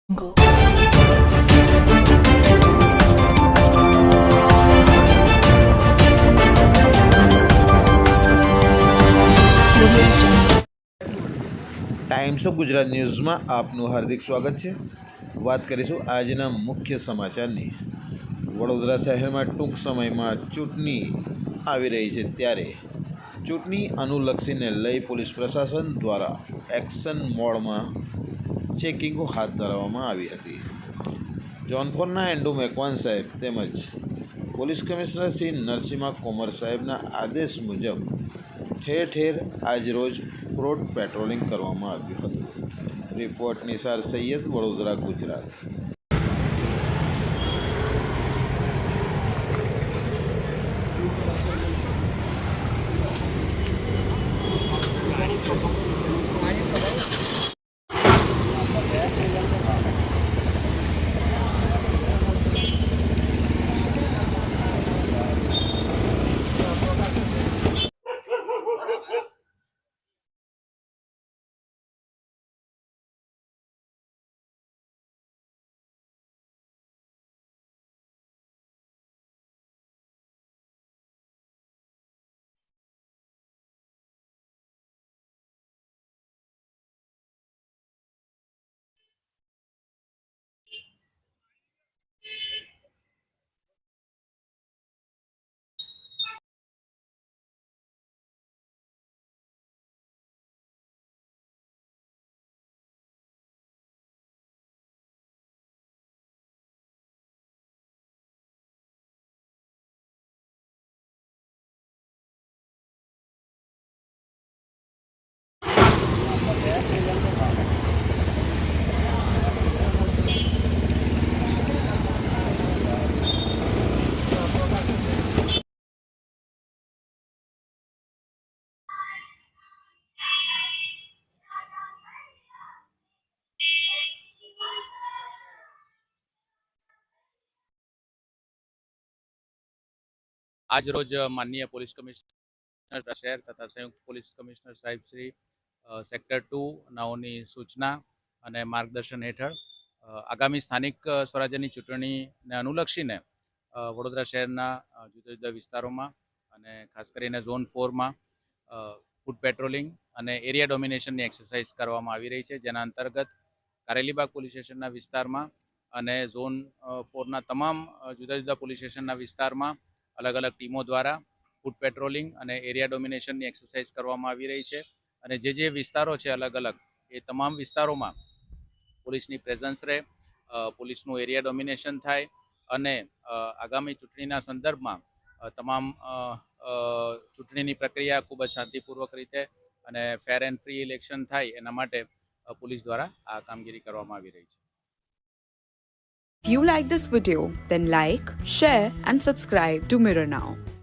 Go. Times of Gujarat ન્યૂઝમાં આપનું હાર્દિક સ્વાગત છે। વાત કરીશું આજના મુખ્ય સમાચારની। વડોદરા શહેરમાં ટૂંક સમયમાં ચૂંટણી આવી રહી છે, ત્યારે ચૂંટણી અનુલક્ષીને લઈ પોલીસ પ્રશાસન દ્વારા એક્શન મોડમાં ચેકિંગો હાથ ધરવામાં આવી હતી। જોનપુરના એન્ડુ મેકવાન સાહેબ તેમજ પોલીસ કમિશનર શ્રી નરસિમ્હા કોમર સાહેબના આદેશ મુજબ ઠેર ઠેર આજરોજ રોડ પેટ્રોલિંગ કરવામાં આવ્યું હતું। રિપોર્ટ નિસાર સૈયદ, વડોદરા, ગુજરાત। आज रोज माननीय पोलीस कमिश्नर शहर तथा संयुक्त पोलीस कमिश्नर साहेब श्री सेक्टर 2 नाओनी सूचना અને માર્ગદર્શન હેઠળ આગામી સ્થાનિક સ્વરાજ્યની ચૂંટણીને અનુલક્ષીને વડોદરા શહેરના જુદા જુદા વિસ્તારોમાં અને ખાસ કરીને ઝોન 4માં ફૂટ પેટ્રોલિંગ અને એરિયા ડોમિનેશનની એક્સરસાઇઝ કરવામાં આવી રહી છે, જેના અંતર્ગત કારેલીબાગ પોલીસ સ્ટેશનના વિસ્તારમાં અને ઝોન 4ના તમામ જુદા જુદા પોલીસ સ્ટેશનના વિસ્તારમાં અલગ અલગ ટીમો દ્વારા ફૂટ પેટ્રોલિંગ અને એરિયા ડોમિનેશનની એક્સરસાઇઝ કરવામાં આવી રહી છે। અને જે વિસ્તારો છે અલગ અલગ, એ તમામ વિસ્તારોમાં પોલીસની પ્રેઝન્સ રહે, પોલીસનું એરિયા ડોમિનેશન થાય અને આગામી ચૂંટણીના સંદર્ભમાં તમામ ચૂંટણીની પ્રક્રિયા ખૂબ જ શાંતિપૂર્વક રીતે અને ફેર એન્ડ ફ્રી ઇલેક્શન થાય એના માટે પોલીસ દ્વારા આ કામગીરી કરવામાં આવી રહી છે। If you like this video, then like, share and subscribe to Mirror Now.